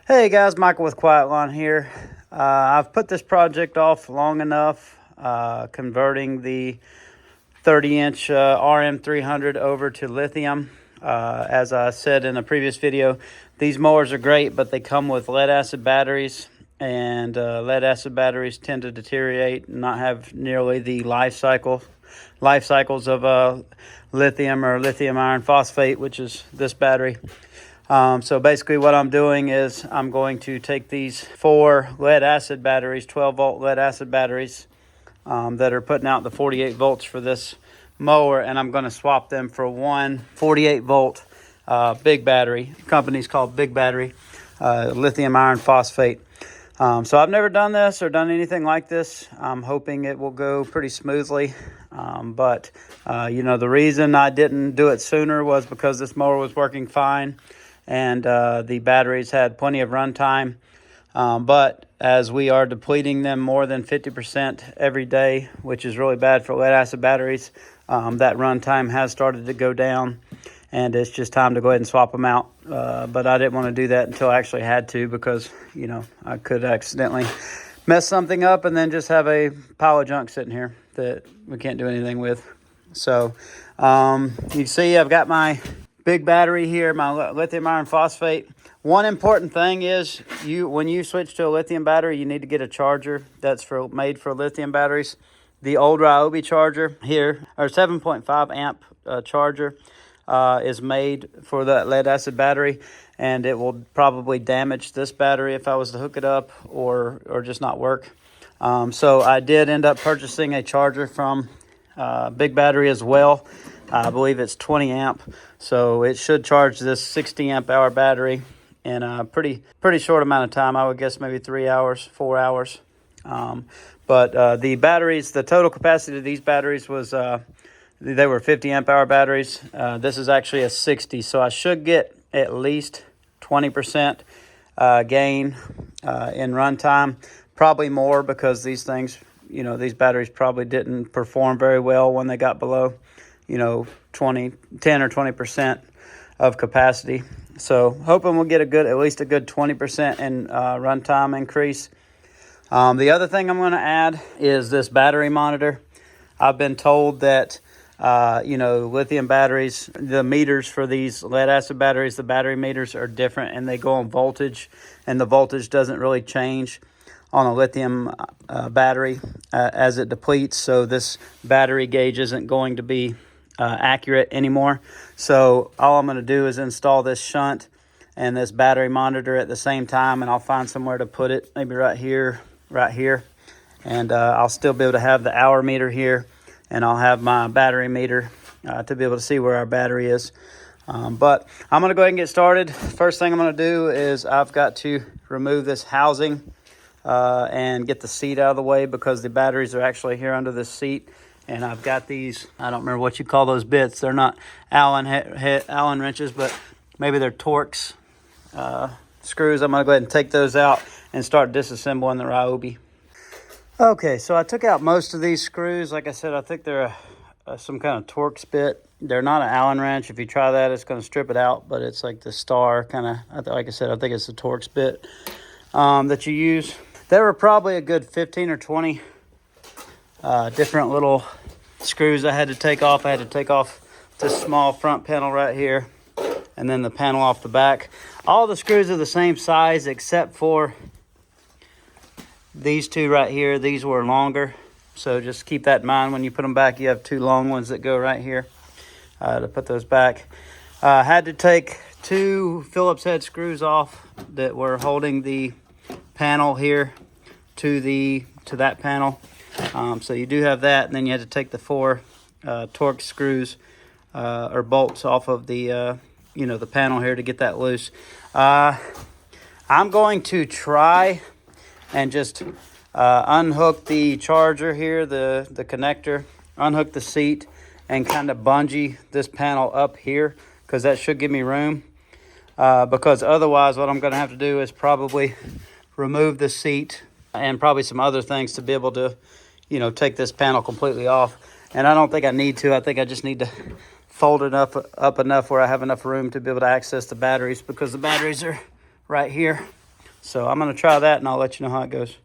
Hey guys, Michael with Quiet Lawn here. I've put this project off long enough, converting the 30-inch RM300 over to lithium. As I said in a previous video, these mowers are great, but they come with lead-acid batteries, and lead-acid batteries tend to deteriorate and not have nearly the life cycles of lithium or lithium iron phosphate, which is this battery. So basically what I'm doing is I'm going to take these 4 lead acid batteries, 12 volt lead acid batteries that are putting out the 48 volts for this mower, and I'm going to swap them for one 48 volt big battery. The company's called Big Battery, lithium iron phosphate. So I've never done this or done anything like this. I'm hoping it will go pretty smoothly. But the reason I didn't do it sooner was because this mower was working fine, and the batteries had plenty of runtime. But as we are depleting them more than 50% every day, which is really bad for lead acid batteries, that runtime has started to go down, and it's just time to go ahead and swap them out. But I didn't want to do that until I actually had to, because I could accidentally mess something up and then just have a pile of junk sitting here that we can't do anything with. So you see I've got my big battery here, my lithium iron phosphate. One important thing is when you switch to a lithium battery, you need to get a charger that's made for lithium batteries. The old Ryobi charger here, or 7.5 amp charger, is made for that lead acid battery, and it will probably damage this battery if I was to hook it up or just not work. So I did end up purchasing a charger from Big Battery as well. I believe it's 20 amp, so it should charge this 60 amp hour battery in a pretty short amount of time. I would guess maybe 3 hours, 4 hours. But the batteries, the total capacity of these batteries was they were 50 amp hour batteries. This is actually a 60, so I should get at least 20% gain in runtime. Probably more, because these things, these batteries probably didn't perform very well when they got below 10 or 20% of capacity. So hoping we'll get at least a good 20% in runtime increase. The other thing I'm going to add is this battery monitor. I've been told that lithium batteries, the meters for these lead acid batteries, the battery meters are different, and they go on voltage, and the voltage doesn't really change on a lithium battery as it depletes. So this battery gauge isn't going to be accurate anymore. So all I'm going to do is install this shunt and this battery monitor at the same time, and I'll find somewhere to put it, maybe right here, and I'll still be able to have the hour meter here, and I'll have my battery meter to be able to see where our battery is. But I'm going to go ahead and get started. First thing I'm going to do is I've got to remove this housing and get the seat out of the way, because the batteries are actually here under this seat. And I've got these, I don't remember what you call those bits. They're not Allen wrenches, but maybe they're Torx screws. I'm going to go ahead and take those out and start disassembling the Ryobi. Okay, so I took out most of these screws. Like I said, I think they're some kind of Torx bit. They're not an Allen wrench. If you try that, it's going to strip it out, but it's like the star kind of, like I said, I think it's the Torx bit that you use. There were probably a good 15 or 20 different little screws I had to take off. I had to take off this small front panel right here, and then the panel off the back. All the screws are the same size except for these two right here. These were longer, so just keep that in mind. When you put them back, you have 2 long ones that go right here to put those back. I had to take 2 Phillips head screws off that were holding the panel here to that panel. So you do have that, and then you had to take the 4 Torx screws or bolts off of the the panel here to get that loose. I'm going to try and just unhook the charger here, the connector, unhook the seat, and kind of bungee this panel up here, because that should give me room. Because otherwise what I'm going to have to do is probably remove the seat and probably some other things to be able to take this panel completely off. And I don't think I need to. I think I just need to fold it up enough where I have enough room to be able to access the batteries, because the batteries are right here. So I'm going to try that and I'll let you know how it goes.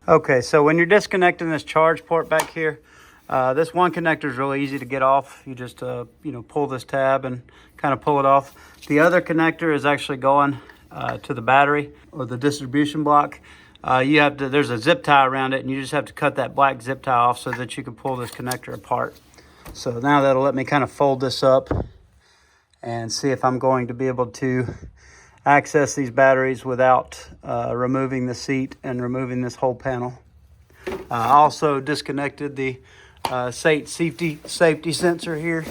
Okay, so when you're disconnecting this charge port back here, this one connector is really easy to get off. You just pull this tab and kind of pull it off. The other connector is actually going to the battery or the distribution block. There's a zip tie around it, and you just have to cut that black zip tie off so that you can pull this connector apart. So now that'll let me kind of fold this up and see if I'm going to be able to access these batteries without removing the seat and removing this whole panel. I also disconnected the safety sensor here,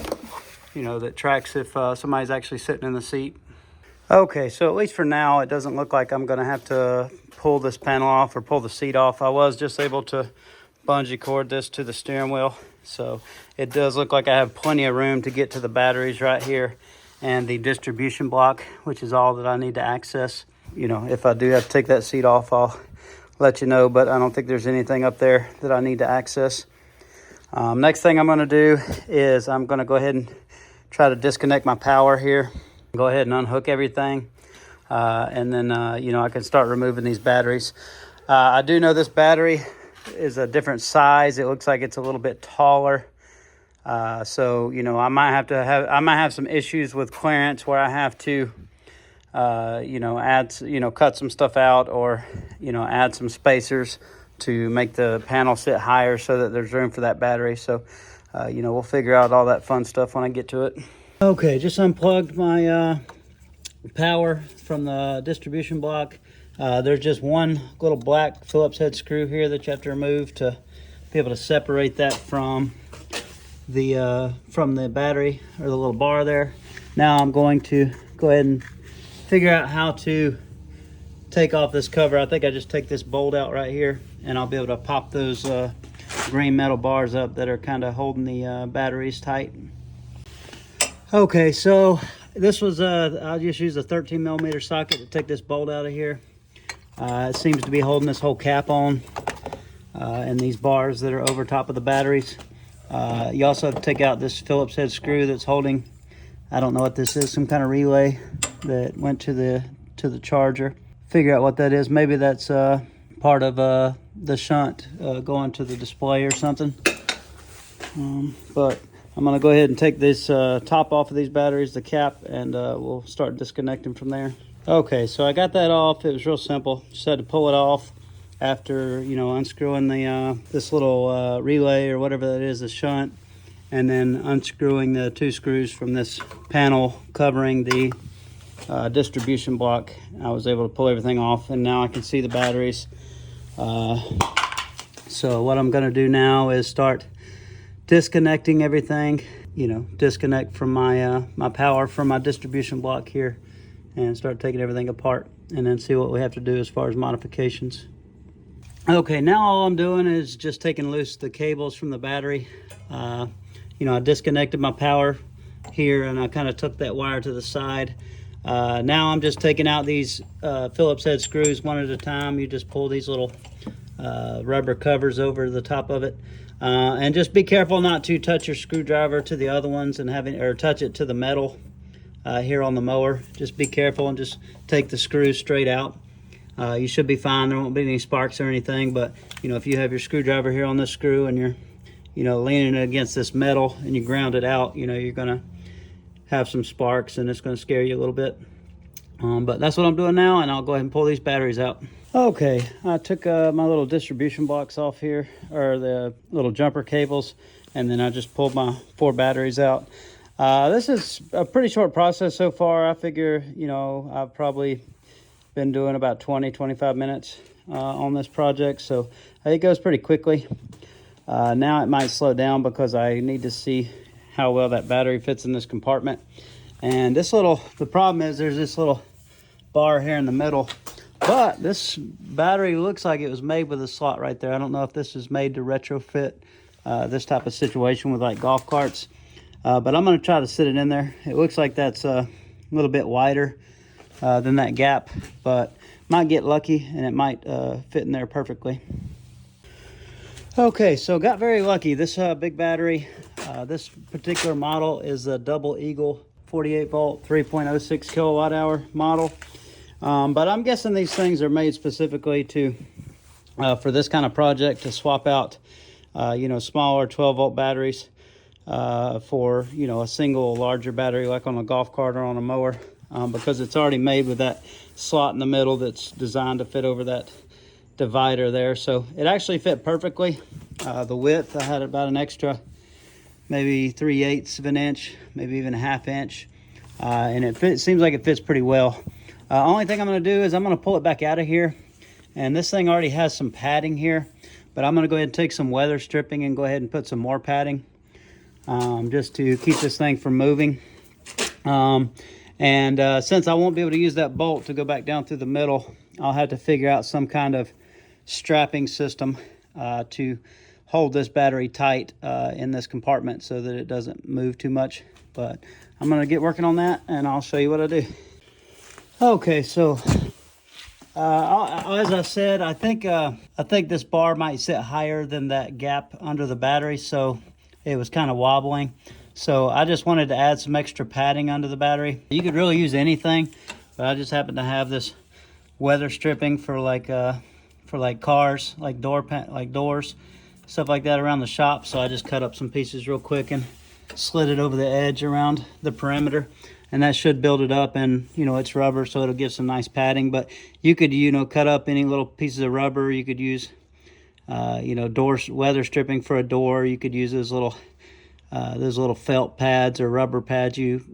that tracks if somebody's actually sitting in the seat. Okay, so at least for now, it doesn't look like I'm going to have to pull this panel off or pull the seat off. I was just able to bungee cord this to the steering wheel. So it does look like I have plenty of room to get to the batteries right here and the distribution block, which is all that I need to access. If I do have to take that seat off, I'll let you know, but I don't think there's anything up there that I need to access. Next thing I'm going to do is I'm going to go ahead and try to disconnect my power here. Go ahead and unhook everything, and then I can start removing these batteries. I do know this battery is a different size. It looks like it's a little bit taller, so I might have some issues with clearance where I have to cut some stuff out, or add some spacers to make the panel sit higher so that there's room for that battery. So we'll figure out all that fun stuff when I get to it. Okay, just unplugged my power from the distribution block. There's just one little black Phillips head screw here that you have to remove to be able to separate that from the battery, or the little bar there. Now I'm going to go ahead and figure out how to take off this cover. I think I just take this bolt out right here, and I'll be able to pop those green metal bars up that are kind of holding the batteries tight. Okay, so this was I'll just use a 13 millimeter socket to take this bolt out of here. It seems to be holding this whole cap on, and these bars that are over top of the batteries. You also have to take out this Phillips head screw that's holding, I don't know what this is, some kind of relay that went to the charger. Figure out what that is. Maybe that's part of the shunt going to the display or something. But I'm going to go ahead and take this top off of these batteries, the cap, and we'll start disconnecting from there. Okay, so I got that off. It was real simple. Just had to pull it off after, unscrewing this little relay or whatever that is, the shunt, and then unscrewing the two screws from this panel covering the distribution block. I was able to pull everything off, and now I can see the batteries. So what I'm going to do now is start disconnecting everything, disconnect from my my power from my distribution block here, and start taking everything apart, and then see what we have to do as far as modifications. Okay, now all I'm doing is just taking loose the cables from the battery. I disconnected my power here, and I kind of took that wire to the side. Now I'm just taking out these Phillips head screws one at a time. You just pull these little rubber covers over the top of it. And just be careful not to touch your screwdriver to the other ones and touch it to the metal here on the mower. Just be careful and just take the screws straight out. You should be fine. There won't be any sparks or anything, but if you have your screwdriver here on this screw and you're leaning it against this metal and you ground it out, you're gonna have some sparks and it's gonna scare you a little bit. But that's what I'm doing now, and I'll go ahead and pull these batteries out. Okay, I took my little distribution box off here, or the little jumper cables, and then I just pulled my 4 batteries out. This is a pretty short process so far. I figure, I've probably been doing about 20-25 minutes on this project, so it goes pretty quickly. Now it might slow down because I need to see how well that battery fits in this compartment. And the problem is there's this little bar here in the middle, but this battery looks like it was made with a slot right there. I don't know if this is made to retrofit this type of situation with like golf carts, but I'm going to try to sit it in there. It looks like that's a little bit wider than that gap, but might get lucky and it might fit in there perfectly. Okay, so got very lucky. This big battery, this particular model is a Double Eagle 48 volt 3.06 kilowatt hour model. But I'm guessing these things are made specifically to for this kind of project, to swap out smaller 12-volt batteries for a single larger battery, like on a golf cart or on a mower, because it's already made with that slot in the middle that's designed to fit over that divider there. So it actually fit perfectly. The width, I had about an extra maybe 3/8 of an inch, maybe even a ½ inch, and it seems like it fits pretty well. Only thing I'm going to do is I'm going to pull it back out of here, and this thing already has some padding here, but I'm going to go ahead and take some weather stripping and go ahead and put some more padding, just to keep this thing from moving. Since I won't be able to use that bolt to go back down through the middle, I'll have to figure out some kind of strapping system to hold this battery tight in this compartment so that it doesn't move too much. But I'm going to get working on that, and I'll show you what I do. Okay, so as I said, I think this bar might sit higher than that gap under the battery, so it was kind of wobbling. So I just wanted to add some extra padding under the battery. You could really use anything, but I just happen to have this weather stripping for like cars, like doors, stuff like that around the shop. So I just cut up some pieces real quick and slid it over the edge around the perimeter, and that should build it up. And it's rubber, so it'll give some nice padding. But you could cut up any little pieces of rubber. You could use door weather stripping for a door. You could use those little felt pads or rubber pads you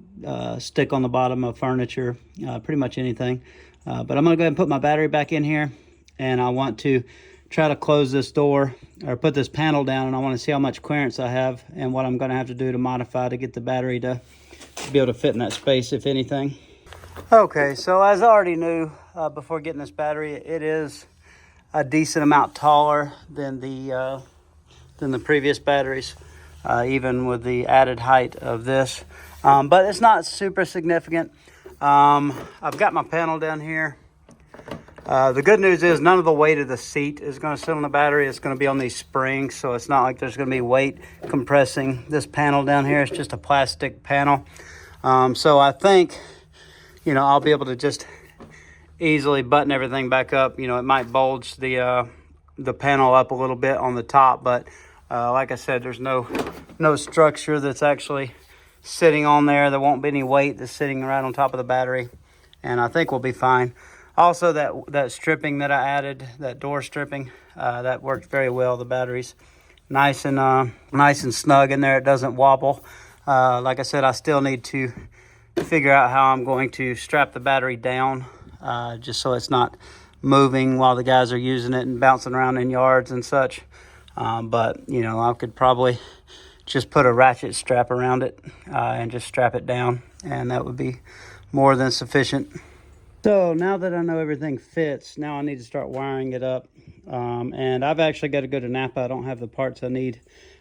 stick on the bottom of furniture, pretty much anything. But I'm gonna go ahead and put my battery back in here, and I want to try to close this door or put this panel down, and I want to see how much clearance I have and what I'm going to have to do to modify to get the battery to be able to fit in that space, if anything. Okay, so as I already knew before getting this battery, it is a decent amount taller than the previous batteries, even with the added height of this. But it's not super significant. I've got my panel down here. The good news is none of the weight of the seat is going to sit on the battery. It's going to be on these springs, so it's not like there's going to be weight compressing this panel down here. It's just a plastic panel. So I think, I'll be able to just easily button everything back up. It might bulge the panel up a little bit on the top, but like I said, there's no structure that's actually sitting on there. There won't be any weight that's sitting right on top of the battery, and I think we'll be fine. Also, that stripping that I added, that door stripping, that worked very well. The battery's nice and snug in there. It doesn't wobble. Like I said, I still need to figure out how I'm going to strap the battery down, just so it's not moving while the guys are using it and bouncing around in yards and such. But I could probably just put a ratchet strap around it and just strap it down, and that would be more than sufficient. So now that I know everything fits, now I need to start wiring it up. And I've actually got to go to Napa. I don't have the parts I need.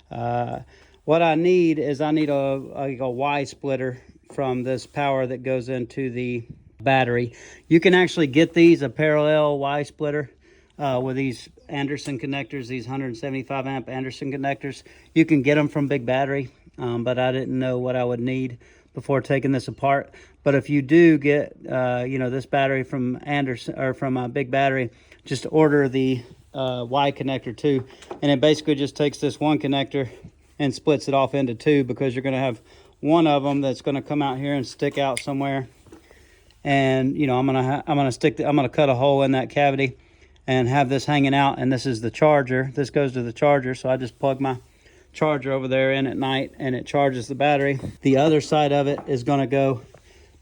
What I need is a Y splitter from this power that goes into the battery. You can actually get a parallel Y splitter with these Anderson connectors, these 175 amp Anderson connectors. You can get them from Big Battery, but I didn't know what I would need before taking this apart. But if you do get this battery from Anderson or from Big Battery, just order the Y connector too, and it basically just takes this one connector and splits it off into two, because you're going to have one of them that's going to come out here and stick out somewhere, and I'm gonna cut a hole in that cavity and have this hanging out, and this is the charger. This goes to the charger, so I just plug my charger over there in at night, and it charges the battery. The other side of it is going to go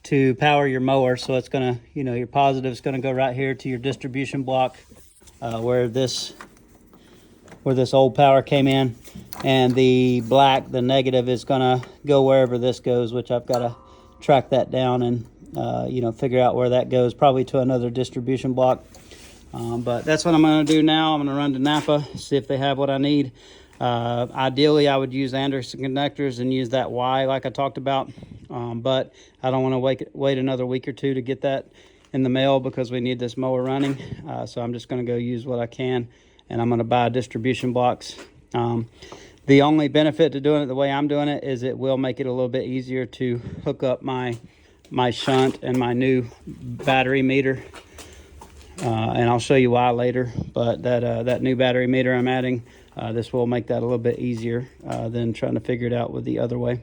to power your mower, so it's going to, your positive is going to go right here to your distribution block, where this old power came in, and the negative is going to go wherever this goes, which I've got to track that down and figure out where that goes, probably to another distribution block. But that's what I'm going to do now. I'm going to run to Napa, see if they have what I need. Ideally, I would use Anderson connectors and use that Y like I talked about, but I don't want to wait another week or two to get that in the mail, because we need this mower running. So I'm just going to go use what I can, and I'm going to buy distribution blocks. The only benefit to doing it the way I'm doing it is it will make it a little bit easier to hook up my my shunt and my new battery meter. And I'll show you why later, but that new battery meter I'm adding, this will make that a little bit easier than trying to figure it out with the other way.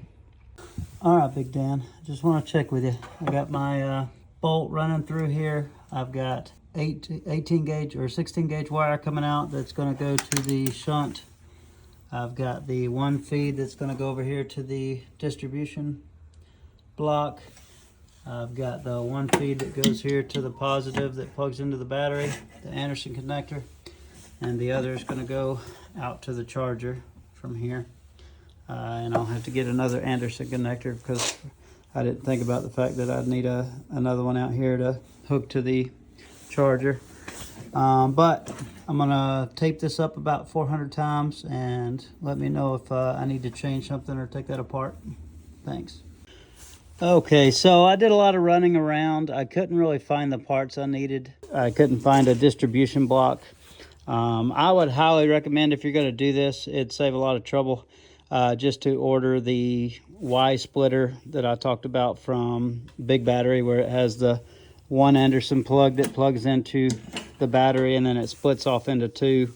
All right, Big Dan, just want to check with you. I got my bolt running through here. I've got 18 gauge or 16 gauge wire coming out that's going to go to the shunt. I've got the one feed that's going to go over here to the distribution block. I've got the one feed that goes here to the positive that plugs into the battery, the Anderson connector, and the other is going to go out to the charger from here. And I'll have to get another Anderson connector because I didn't think about the fact that I'd need another one out here to hook to the charger. But I'm going to tape this up about 400 times and let me know if I need to change something or take that apart. Thanks. Okay, so I did a lot of running around. I couldn't really find the parts I needed. I couldn't find a distribution block. I would highly recommend, if you're going to do this, it'd save a lot of trouble, just to order the Y splitter that I talked about from Big Battery, where it has the one Anderson plug that plugs into the battery and then it splits off into two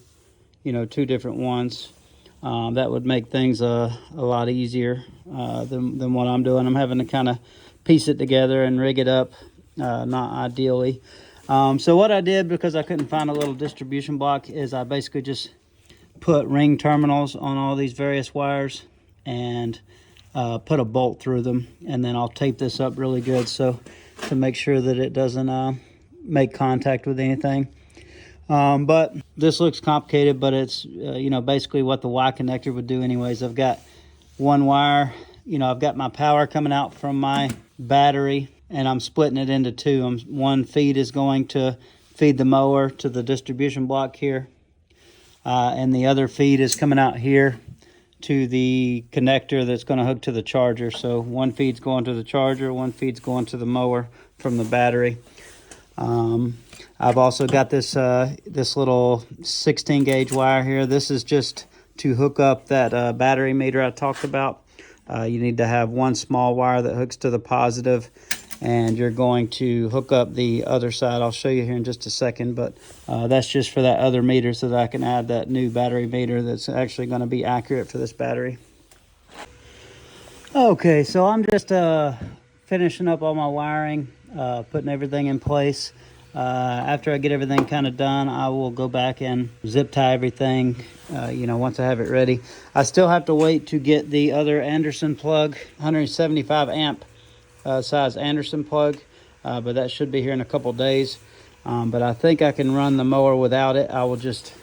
different ones. That would make things a lot easier than what I'm doing. I'm having to kind of piece it together and rig it up, not ideally. So what I did, because I couldn't find a little distribution block, is I basically just put ring terminals on all these various wires and put a bolt through them, and then I'll tape this up really good so to make sure that it doesn't make contact with anything. But this looks complicated, but it's basically what the Y connector would do anyways. I've got one wire, I've got my power coming out from my battery and I'm splitting it into two. One feed is going to feed the mower to the distribution block here, and the other feed is coming out here to the connector that's going to hook to the charger. So one feed's going to the charger, one feed's going to the mower from the battery. I've also got this this little 16 gauge wire here. This is just to hook up that battery meter I talked about. You need to have one small wire that hooks to the positive, and you're going to hook up the other side. I'll show you here in just a second, but that's just for that other meter so that I can add that new battery meter that's actually going to be accurate for this battery. Okay, so I'm just finishing up all my wiring, putting everything in place. After I get everything kind of done, I will go back and zip tie everything, once I have it ready. I still have to wait to get the other Anderson plug, 175 amp size Anderson plug, but that should be here in a couple days. But I think I can run the mower without it. I will just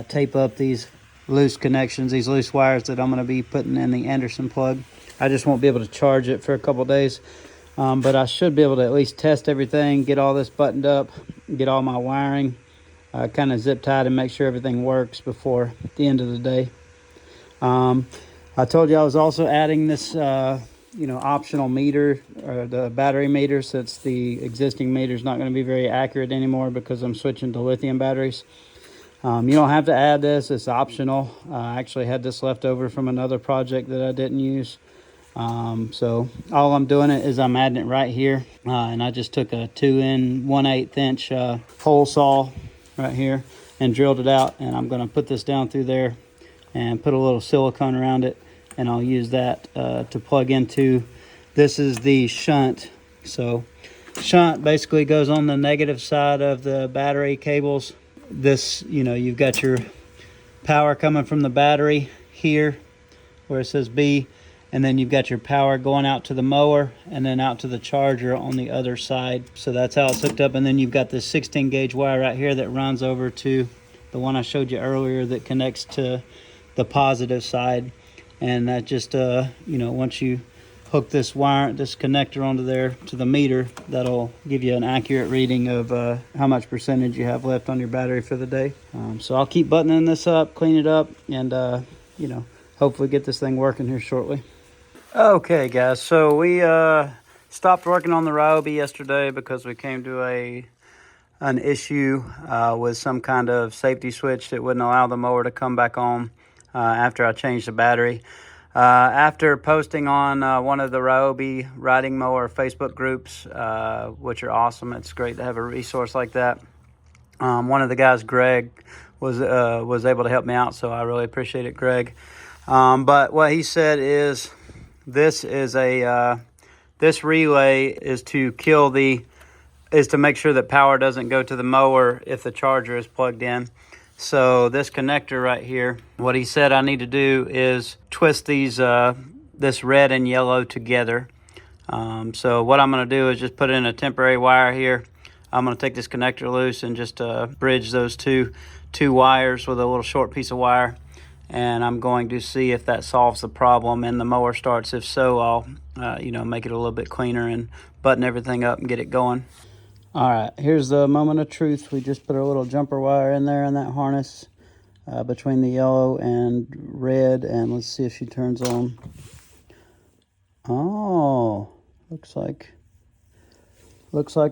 tape up these loose connections, these loose wires that I'm going to be putting in the Anderson plug. I just won't be able to charge it for a couple days. But I should be able to at least test everything, get all this buttoned up, get all my wiring kind of zip tied and make sure everything works before the end of the day. I told you I was also adding this, optional meter, or the battery meter, since the existing meter is not going to be very accurate anymore because I'm switching to lithium batteries. You don't have to add this, it's optional. I actually had this left over from another project that I didn't use. So all I'm doing is I'm adding it right here, and I just took a 2 1/8 inch hole saw right here and drilled it out, and I'm going to put this down through there and put a little silicone around it, and I'll use that to plug into. This is the shunt. So shunt basically goes on the negative side of the battery cables. This, you've got your power coming from the battery here where it says B, and then you've got your power going out to the mower and then out to the charger on the other side. So that's how it's hooked up. And then you've got this 16 gauge wire right here that runs over to the one I showed you earlier that connects to the positive side. And that just, once you hook this connector onto there to the meter, that'll give you an accurate reading of how much percentage you have left on your battery for the day. So I'll keep buttoning this up, clean it up, and, hopefully get this thing working here shortly. Okay, guys, so we stopped working on the Ryobi yesterday because we came to an issue with some kind of safety switch that wouldn't allow the mower to come back on after I changed the battery. After posting on one of the Ryobi riding mower Facebook groups, which are awesome, it's great to have a resource like that. One of the guys, Greg, was able to help me out, so I really appreciate it, Greg. But what he said is this relay is to make sure that power doesn't go to the mower if the charger is plugged in. So this connector right here, what he said I need to do is twist these this red and yellow together. So what I'm going to do is just put in a temporary wire here. I'm going to take this connector loose and just bridge those two wires with a little short piece of wire, and I'm going to see if that solves the problem and the mower starts. If so, I'll make it a little bit cleaner and button everything up and get it going. All right, here's the moment of truth. We just put a little jumper wire in there in that harness between the yellow and red, and let's see if she turns on. Oh, looks like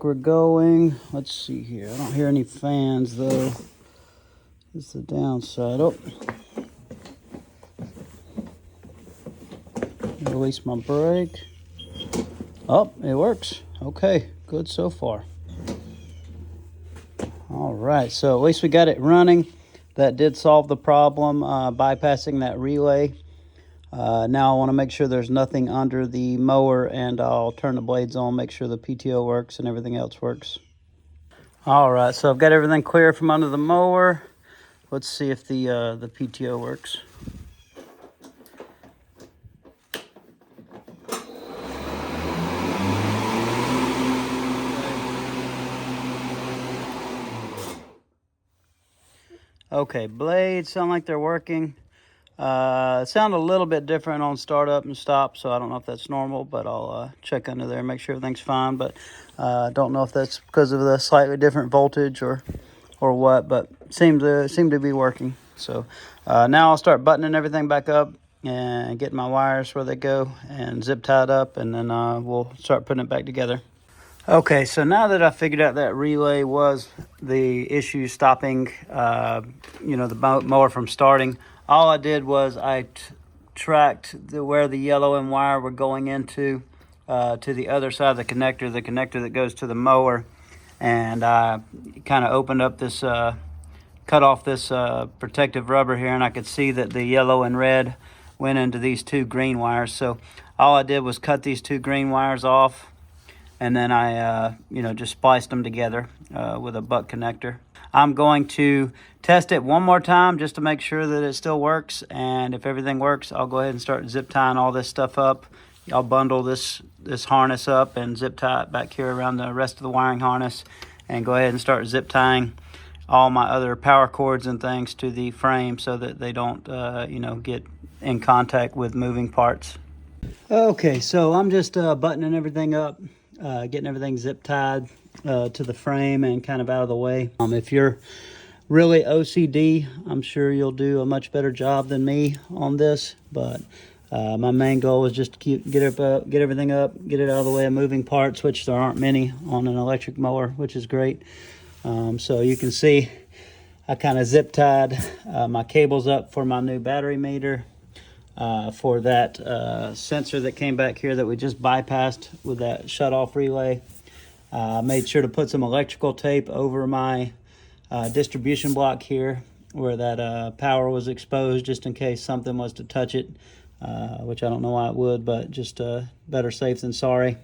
we're going. Let's see here. I don't hear any fans though. It's the downside. Oh, release my brake. Oh, it works. Okay, good so far. All right, so at least we got it running. That did solve the problem, bypassing that relay. Now I want to make sure there's nothing under the mower, and I'll turn the blades on, make sure the PTO works and everything else works. All right, so I've got everything clear from under the mower. Let's see if the PTO works. Okay, blades sound like they're working. Sound a little bit different on startup and stop, so I don't know if that's normal, but I'll check under there and make sure everything's fine. But don't know if that's because of the slightly different voltage or what, but seem to be working. So now I'll start buttoning everything back up and getting my wires where they go and zip tied up, and then we'll start putting it back together. Okay, so now that I figured out that relay was the issue stopping, the mower from starting, all I did was I tracked where the yellow and wire were going into to the other side of the connector that goes to the mower, and I kind of opened up this, cut off this protective rubber here, and I could see that the yellow and red went into these two green wires. So all I did was cut these two green wires off, and then I, just spliced them together with a butt connector. I'm going to test it one more time just to make sure that it still works, and if everything works, I'll go ahead and start zip tying all this stuff up. I'll bundle this harness up and zip tie it back here around the rest of the wiring harness, and go ahead and start zip tying all my other power cords and things to the frame so that they don't, get in contact with moving parts. Okay, so I'm just buttoning everything up. Getting everything zip tied to the frame and kind of out of the way. If you're really OCD, I'm sure you'll do a much better job than me on this, but my main goal is just to get everything up, get it out of the way of moving parts, which there aren't many on an electric mower, which is great. So you can see I kind of zip tied my cables up for my new battery meter. For that sensor that came back here that we just bypassed with that shut-off relay. Made sure to put some electrical tape over my distribution block here where that power was exposed, just in case something was to touch it, which I don't know why it would, but just better safe than sorry.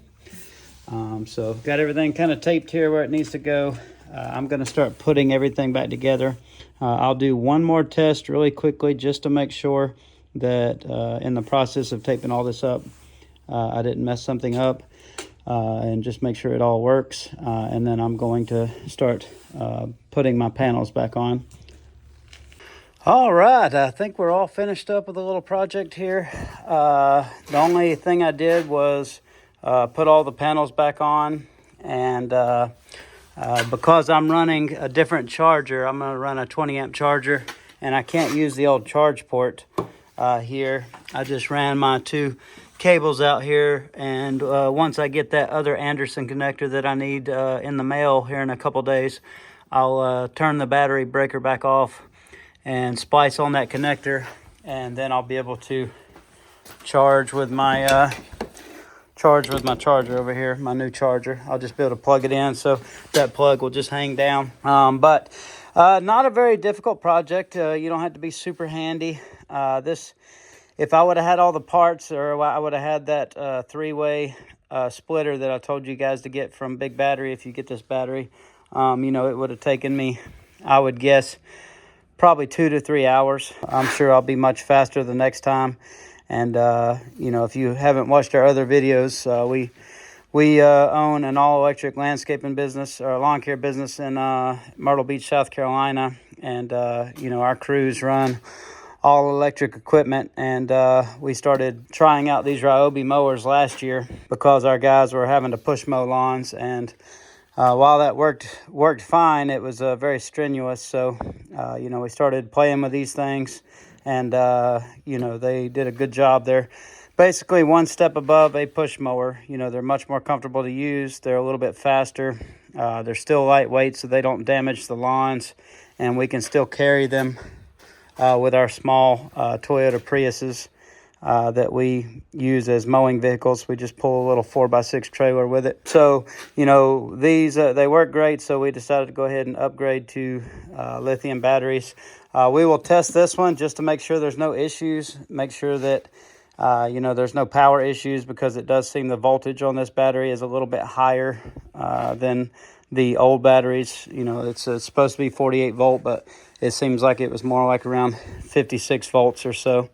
So got everything kind of taped here where it needs to go. I'm going to start putting everything back together. I'll do one more test really quickly just to make sure that in the process of taping all this up, I didn't mess something up, and just make sure it all works. And then I'm going to start putting my panels back on. All right, I think we're all finished up with a little project here. The only thing I did was put all the panels back on, and because I'm running a different charger, I'm going to run a 20 amp charger, and I can't use the old charge port here. I just ran my two cables out here, and once I get that other Anderson connector that I need in the mail here in a couple days, I'll turn the battery breaker back off and splice on that connector, and then I'll be able to charge with my charger over here, my new charger. I'll just be able to plug it in, so that plug will just hang down. But not a very difficult project. You don't have to be super handy. If I would have had all the parts, or I would have had that three-way splitter that I told you guys to get from Big Battery, if you get this battery, you know, it would have taken me, I would guess, probably 2 to 3 hours. I'm sure I'll be much faster the next time. And, you know, if you haven't watched our other videos, we own an all-electric landscaping business, or lawn care business in Myrtle Beach, South Carolina. And, you know, our crews run all electric equipment. And we started trying out these Ryobi mowers last year because our guys were having to push mow lawns. And while that worked fine, it was very strenuous. So, you know, we started playing with these things. And, you know, they did a good job. They're basically one step above a push mower. You know, they're much more comfortable to use. They're a little bit faster. They're still lightweight, so they don't damage the lawns. And we can still carry them with our small Toyota Priuses that we use as mowing vehicles. We just pull a little 4x6 trailer with it. So, you know, these, they work great. So we decided to go ahead and upgrade to lithium batteries. We will test this one just to make sure there's no issues, make sure that, you know, there's no power issues, because it does seem the voltage on this battery is a little bit higher than the old batteries. You know, it's supposed to be 48 volt, but it seems like it was more like around 56 volts or so.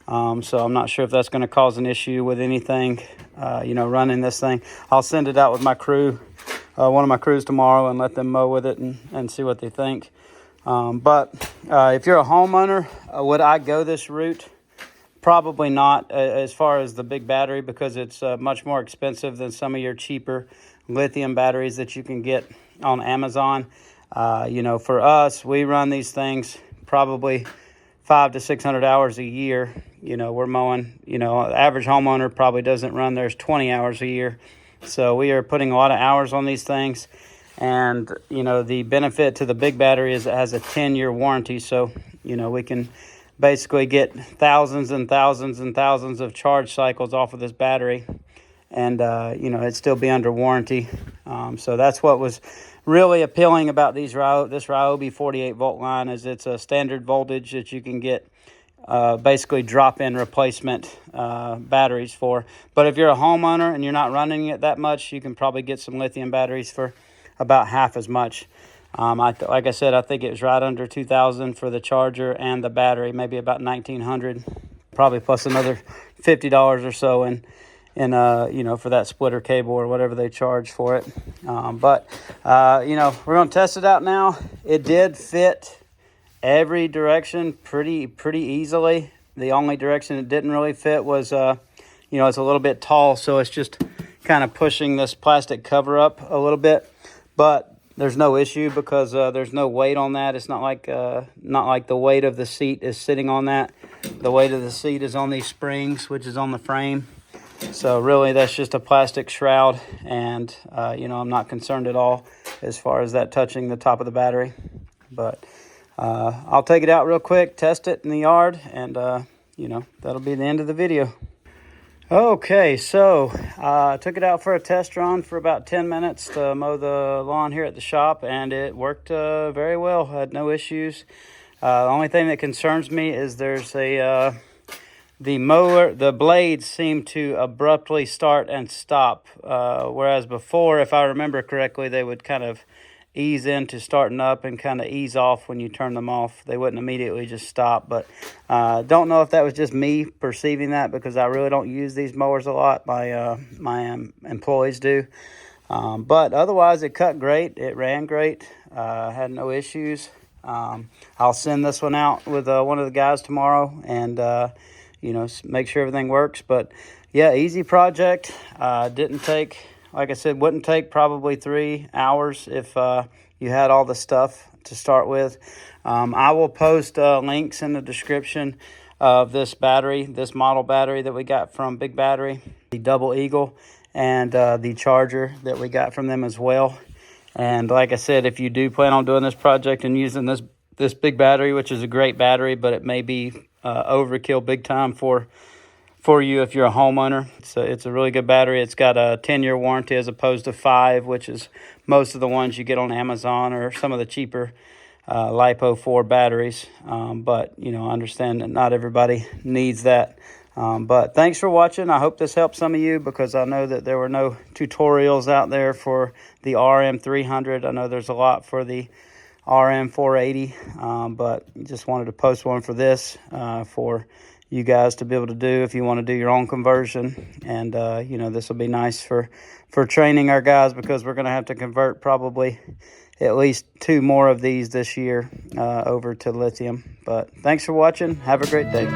So I'm not sure if that's going to cause an issue with anything, you know, running this thing. I'll send it out with my crew, one of my crews tomorrow, and let them mow with it and see what they think. But if you're a homeowner, would I go this route? Probably not, as far as the big battery, because it's much more expensive than some of your cheaper lithium batteries that you can get on Amazon. You know, for us, we run these things probably 500 to 600 hours a year. You know, we're mowing, you know, the average homeowner probably doesn't run theirs 20 hours a year. So we are putting a lot of hours on these things. And, you know, the benefit to the big battery is it has a 10-year warranty. So, you know, we can basically get thousands and thousands and thousands of charge cycles off of this battery. And, you know, it'd still be under warranty. So that's what was really appealing about this Ryobi 48 volt line, is it's a standard voltage that you can get basically drop-in replacement batteries for. But if you're a homeowner and you're not running it that much, you can probably get some lithium batteries for about half as much. Like I said, I think it was right under $2,000 for the charger and the battery, maybe about $1,900, probably plus another $50 or so in you know, for that splitter cable or whatever they charge for it. But you know, we're going to test it out now. It did fit every direction pretty easily. The only direction it didn't really fit was, you know, it's a little bit tall, so it's just kind of pushing this plastic cover up a little bit. But there's no issue, because there's no weight on that. It's not like the weight of the seat is sitting on that. The weight of the seat is on these springs, which is on the frame. So really, that's just a plastic shroud, and you know, I'm not concerned at all as far as that touching the top of the battery. But I'll take it out real quick, test it in the yard, and you know, that'll be the end of the video. Okay, so I took it out for a test run for about 10 minutes to mow the lawn here at the shop, and it worked very well. I had no issues. The only thing that concerns me is there's the mower, the blades seem to abruptly start and stop, whereas before, if I remember correctly, they would kind of ease into starting up and kind of ease off when you turn them off. They wouldn't immediately just stop. But don't know if that was just me perceiving that, because I really don't use these mowers a lot. My employees do. But otherwise, it cut great. It ran great. Had no issues. I'll send this one out with one of the guys tomorrow, and you know, make sure everything works. But yeah, easy project. Didn't take, like I said, wouldn't take probably 3 hours if you had all the stuff to start with. I will post links in the description of this battery, this model battery that we got from Big Battery, the Double Eagle, and the charger that we got from them as well. And like I said, if you do plan on doing this project and using this big battery, which is a great battery, but it may be overkill big time for for you if you're a homeowner. It's a really good battery. It's got a 10-year warranty as opposed to 5, which is most of the ones you get on Amazon or some of the cheaper LiPo 4 batteries. But, you know, I understand that not everybody needs that. But thanks for watching. I hope this helped some of you, because I know that there were no tutorials out there for the RM300. I know there's a lot for the RM480, but just wanted to post one for this for you guys to be able to do if you want to do your own conversion. And you know, this will be nice for training our guys, because we're going to have to convert probably at least 2 more of these this year over to lithium. But thanks for watching. Have a great day.